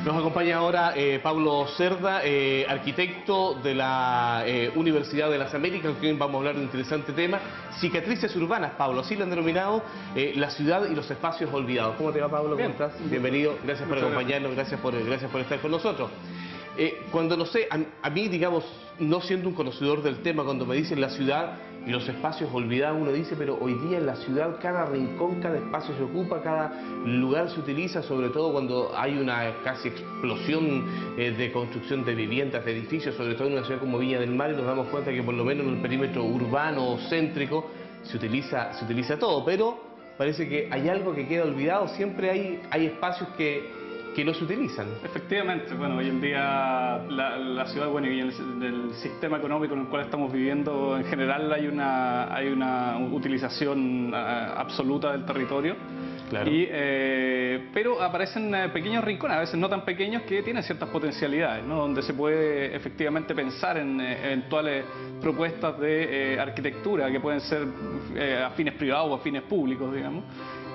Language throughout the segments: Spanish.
Nos acompaña ahora Pablo Cerda, arquitecto de la Universidad de las Américas, con quien vamos a hablar de un interesante tema, cicatrices urbanas, Pablo, así lo han denominado, la ciudad y los espacios olvidados. ¿Cómo te va, Pablo? Bien. ¿Cómo estás? Bienvenido, gracias por acompañarnos, gracias por estar con nosotros. Cuando no sé, a mí, digamos, no siendo un conocedor del tema, cuando me dicen la ciudad y los espacios olvidados, uno dice, pero hoy día en la ciudad cada rincón, cada espacio se ocupa, cada lugar se utiliza, sobre todo cuando hay una casi explosión de construcción de viviendas, de edificios, sobre todo en una ciudad como Viña del Mar, y nos damos cuenta que por lo menos en el perímetro urbano o céntrico se utiliza todo, pero parece que hay algo que queda olvidado, siempre hay espacios que no se utilizan. Efectivamente, bueno, hoy en día la ciudad, bueno, y el sistema económico en el cual estamos viviendo, en general hay una utilización absoluta del territorio. Claro. Pero aparecen pequeños rincones, a veces no tan pequeños, que tienen ciertas potencialidades, ¿no? Donde se puede efectivamente pensar en eventuales propuestas de arquitectura que pueden ser a fines privados o a fines públicos, digamos,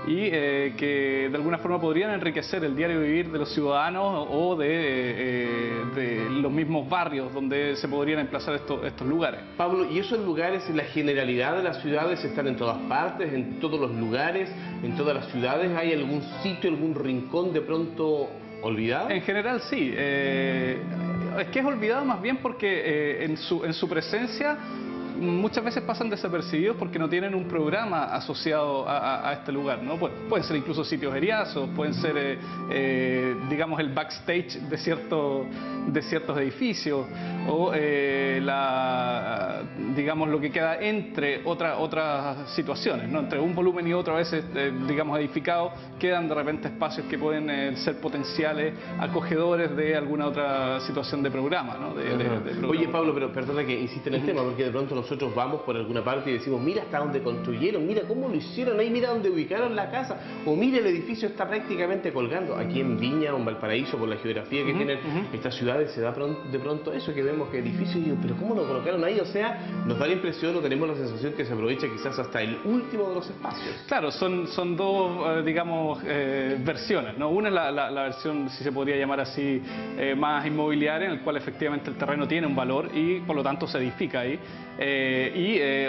y que de alguna forma podrían enriquecer el diario vivir de los ciudadanos o de los mismos barrios donde se podrían emplazar estos lugares. Pablo, ¿y esos lugares en la generalidad de las ciudades están en todas partes, en todos los lugares, en todas las ciudades? ¿Hay algún sitio, algún rincón de pronto olvidado? En general sí. Es que es olvidado más bien porque en su presencia muchas veces pasan desapercibidos porque no tienen un programa asociado a este lugar, ¿no? Pueden ser incluso sitios heriazos, pueden ser, digamos, el backstage de ciertos edificios, o digamos, lo que queda entre otras situaciones, ¿no? Entre un volumen y otro, a veces, digamos, edificados, quedan de repente espacios que pueden ser potenciales acogedores de alguna otra situación de programa, ¿no? Oye, Pablo, pero perdona que insiste en el tema, porque de pronto nosotros vamos por alguna parte y decimos, mira hasta dónde construyeron, mira cómo lo hicieron ahí, mira dónde ubicaron la casa, o mira el edificio está prácticamente colgando. Aquí en Viña o en Valparaíso, por la geografía que tienen estas ciudades, se da de pronto eso, que vemos que edificios, y digo, pero ¿cómo lo colocaron ahí? O sea, nos da la impresión o tenemos la sensación que se aprovecha quizás hasta el último de los espacios. Claro, son dos, digamos, versiones, ¿no? Una es la versión, si se podría llamar así, más inmobiliaria, en el cual efectivamente el terreno tiene un valor y por lo tanto se edifica ahí.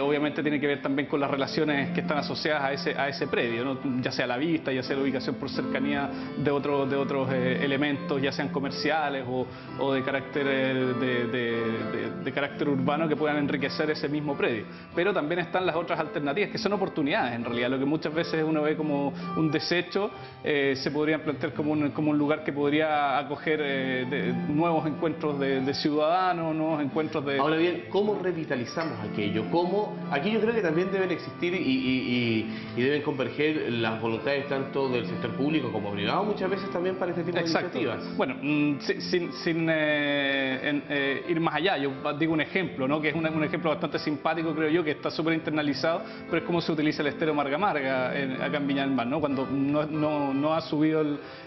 Obviamente tiene que ver también con las relaciones que están asociadas a ese predio, ¿no? Ya sea la vista, ya sea la ubicación por cercanía de otros elementos, ya sean comerciales o de carácter de carácter urbano, que puedan enriquecer ese mismo predio. Pero también están las otras alternativas, que son oportunidades en realidad. Lo que muchas veces uno ve como un desecho, se podrían plantear como un lugar que podría acoger nuevos encuentros de ciudadanos, nuevos encuentros de... Ahora bien, ¿cómo revitalizamos aquello? Aquí yo creo que también deben existir y deben converger las voluntades tanto del sector público como privado muchas veces también para este tipo de iniciativas. Bueno, sin ir más allá, yo digo un ejemplo, ¿no? Que es un ejemplo bastante simpático, creo yo, que está súper internalizado, pero es como se utiliza el estero Marga Marga acá en Viña del Mar, ¿no? Cuando no ha subido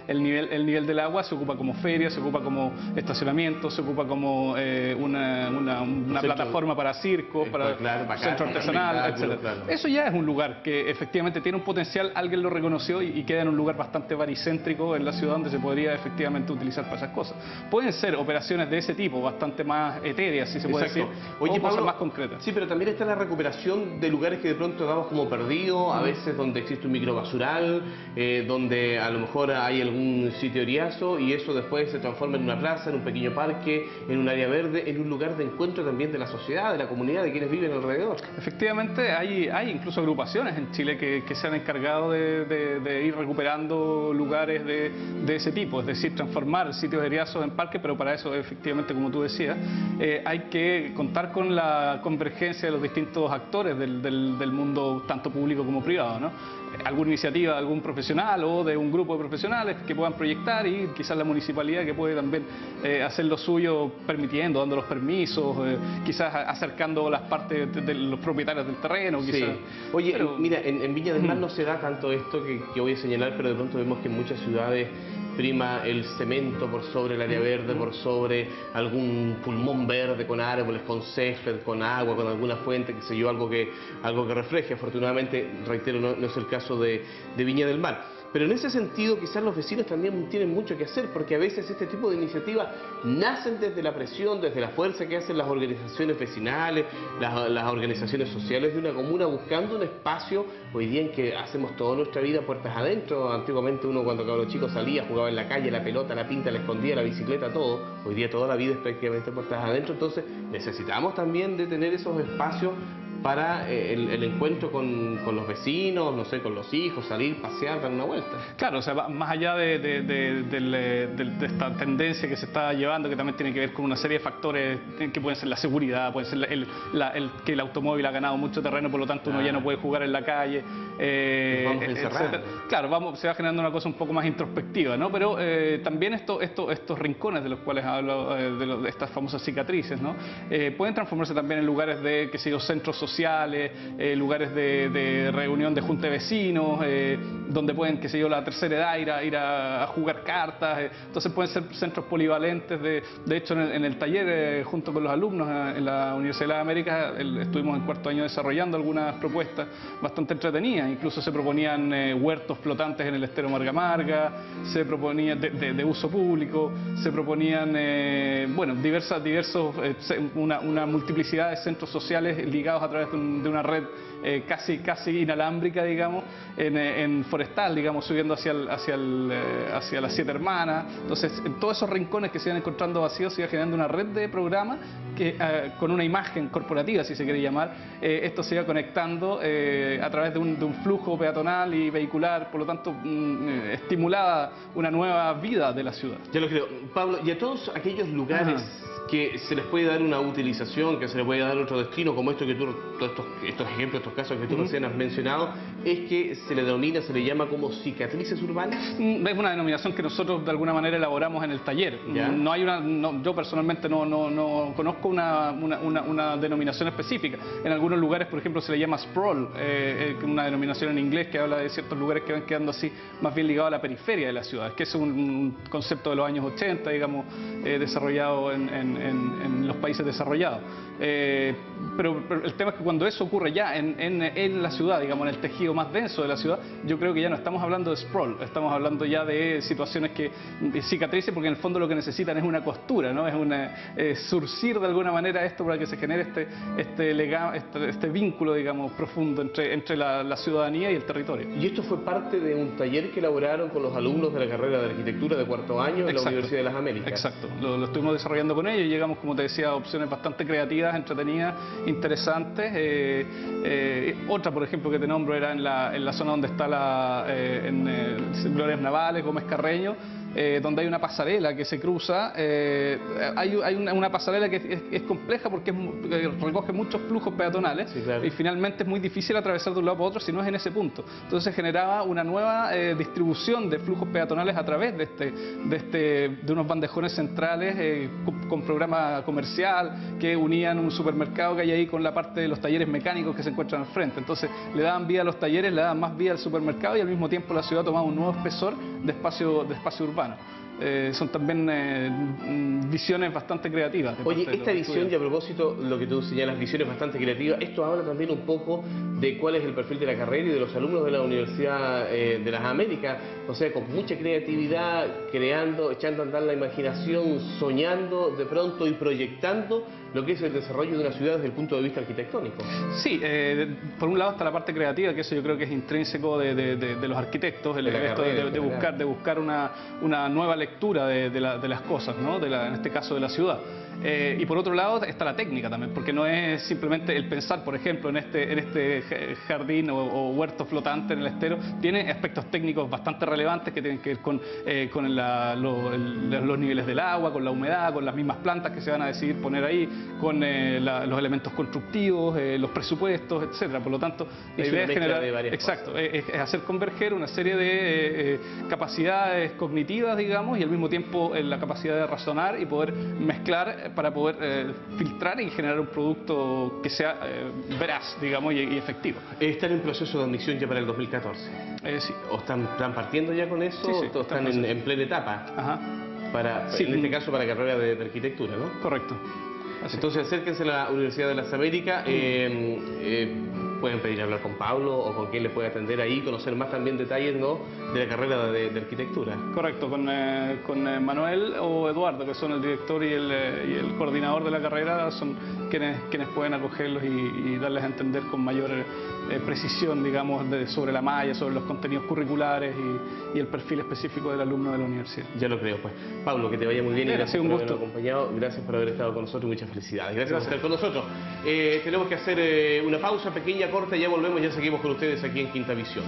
el nivel del agua, se ocupa como feria, se ocupa como estacionamiento, se ocupa como una plataforma para circos, para centro artesanal, etc. Claro. Eso ya es un lugar que efectivamente tiene un potencial, alguien lo reconoció y queda en un lugar bastante baricéntrico en la ciudad, donde se podría efectivamente utilizar para esas cosas. Pueden ser operaciones de ese tipo, bastante más etéreas, si se puede decir, Oye, o Pablo, cosas más concretas. Sí, pero también está la recuperación de lugares que de pronto damos como perdidos, a veces donde existe un microbasural, donde a lo mejor hay algún sitio heriazo y eso después se transforma en una plaza, en un pequeño parque, en un área verde, en un lugar de encuentro también de la sociedad, de la comunidad, de quienes viven alrededor. Efectivamente, hay incluso agrupaciones en Chile que se han encargado de ir recuperando lugares de ese tipo, es decir, transformar sitios heriazos en parques, pero para eso, efectivamente, como tú decías, hay que contar con la convergencia de los distintos actores del mundo, tanto público como privado, ¿no? Alguna iniciativa de algún profesional o de un grupo de profesionales que puedan proyectar, y quizás la municipalidad, que puede también hacer lo suyo, permitiendo, dando los permisos, quizás acercando las partes de los propietarios del terreno. Quizás. Sí. Oye, mira, en Viña del Mar no se da tanto esto que voy a señalar, pero de pronto vemos que en muchas ciudades prima el cemento por sobre el área verde, por sobre algún pulmón verde con árboles, con césped, con agua, con alguna fuente, qué sé yo, algo que refleje. Afortunadamente, reitero, no es el caso de Viña del Mar. Pero en ese sentido quizás los vecinos también tienen mucho que hacer, porque a veces este tipo de iniciativas nacen desde la presión, desde la fuerza que hacen las organizaciones vecinales, las organizaciones sociales de una comuna, buscando un espacio hoy día en que hacemos toda nuestra vida puertas adentro. Antiguamente uno cuando cabro chico salía, jugaba en la calle, la pelota, la pinta, la escondía, la bicicleta, todo. Hoy día toda la vida es prácticamente puertas adentro, entonces necesitamos también de tener esos espacios para el encuentro con los vecinos, no sé, con los hijos, salir, pasear, dar una vuelta. Claro, o sea, más allá de esta tendencia que se está llevando, que también tiene que ver con una serie de factores que pueden ser la seguridad, puede ser que el automóvil ha ganado mucho terreno, por lo tanto uno ya no puede jugar en la calle, etcétera. Claro, se va generando una cosa un poco más introspectiva, ¿no? Pero también estos rincones de los cuales hablo, de estas famosas cicatrices, ¿no? Pueden transformarse también en lugares de, qué sé yo, centros sociales, lugares de reunión de junta de vecinos, donde pueden, qué sé yo, la tercera edad ir a jugar cartas, entonces pueden ser centros polivalentes. De hecho, en el taller, junto con los alumnos en la Universidad de las Américas, estuvimos en cuarto año desarrollando algunas propuestas bastante entretenidas. Incluso se proponían huertos flotantes en el estero Marga Marga, se proponían de uso público, se proponían bueno, una multiplicidad de centros sociales ligados a través de una red casi inalámbrica, digamos, en forestal, digamos, subiendo hacia las Siete Hermanas. Entonces, en todos esos rincones que se iban encontrando vacíos, se iba generando una red de programas que, con una imagen corporativa, si se quiere llamar, esto se iba conectando a través de un flujo peatonal y vehicular, por lo tanto, estimulaba una nueva vida de la ciudad. Ya lo creo. Pablo, y a todos aquellos lugares que se les puede dar una utilización, que se les puede dar otro destino, como esto que tú, todos estos ejemplos, estos casos que tú recién has mencionado, es que se le denomina, se le llama como cicatrices urbanas. Es una denominación que nosotros de alguna manera elaboramos en el taller. No hay yo personalmente no conozco una denominación específica. En algunos lugares, por ejemplo, se le llama sprawl, una denominación en inglés que habla de ciertos lugares que van quedando así más bien ligados a la periferia de la ciudad, que es un concepto de los años 80, digamos, desarrollado en los países desarrollados. Pero el tema es que cuando eso ocurre ya en la ciudad, digamos, en el tejido más denso de la ciudad, yo creo que ya no estamos hablando de sprawl, estamos hablando ya de situaciones de cicatrices, porque en el fondo lo que necesitan es una costura, ¿no? Es surcir de alguna manera esto para que se genere este vínculo, digamos, profundo entre la ciudadanía y el territorio. Y esto fue parte de un taller que elaboraron con los alumnos de la carrera de arquitectura de cuarto año en la Universidad de las Américas. Exacto, lo estuvimos desarrollando con ellos y llegamos, como te decía, a opciones bastante creativas, entretenidas, interesantes. Otra, por ejemplo, que te nombro era en la zona donde está Glorias Navales, Gómez Carreño, donde hay una pasarela que se cruza. Hay una pasarela que es compleja porque recoge muchos flujos peatonales, sí, claro. Y finalmente es muy difícil atravesar de un lado para otro si no es en ese punto. Entonces se generaba una nueva distribución de flujos peatonales a través de unos bandejones centrales con programa comercial que unían un supermercado que hay ahí con la parte de los talleres mecánicos que se encuentran al frente. Entonces le daban vida a los talleres, le daban más vida al supermercado y al mismo tiempo la ciudad tomaba un nuevo espesor de espacio urbano. Son también visiones bastante creativas. Oye, esta visión, y a propósito, lo que tú señalas, visiones bastante creativas, esto habla también un poco de cuál es el perfil de la carrera y de los alumnos de la Universidad de las Américas, o sea, con mucha creatividad, creando, echando a andar la imaginación, soñando de pronto y proyectando lo que es el desarrollo de una ciudad desde el punto de vista arquitectónico. Sí, por un lado está la parte creativa, que eso yo creo que es intrínseco de los arquitectos, de buscar una nueva lectura de las cosas, ¿no? En este caso de la ciudad. Y por otro lado está la técnica también, porque no es simplemente el pensar, por ejemplo, en este jardín o huerto flotante en el estero, tiene aspectos técnicos bastante relevantes que tienen que ver con los niveles del agua, con la humedad, con las mismas plantas que se van a decidir poner ahí, con los elementos constructivos, los presupuestos, etcétera. Por lo tanto, la idea es generar, exacto, es hacer converger una serie de capacidades cognitivas, digamos, y al mismo tiempo la capacidad de razonar y poder mezclar para poder filtrar y generar un producto que sea veraz, digamos, y efectivo. ¿Están en proceso de admisión ya para el 2014? Sí. ¿O están partiendo ya con eso? Sí, ¿O están en plena etapa? Ajá. En este caso para la carrera de arquitectura, ¿no? Correcto. Entonces acérquense a la Universidad de las Américas. pueden pedir hablar con Pablo o con quien les puede atender ahí, conocer más también detalles, ¿no?, de la carrera de arquitectura. Correcto, con Manuel o Eduardo, que son el director y el coordinador de la carrera, son quienes pueden acogerlos y darles a entender con mayor precisión, digamos, sobre la malla, sobre los contenidos curriculares y el perfil específico del alumno de la universidad. Ya lo creo, pues. Pablo, que te vaya muy bien. Bien, y gracias ha sido un por gusto. habernos acompañado. Gracias por haber estado con nosotros y muchas felicidades. Gracias por estar con nosotros. Tenemos que hacer una pausa pequeña, corta, ya volvemos, ya seguimos con ustedes aquí en Quinta Visión.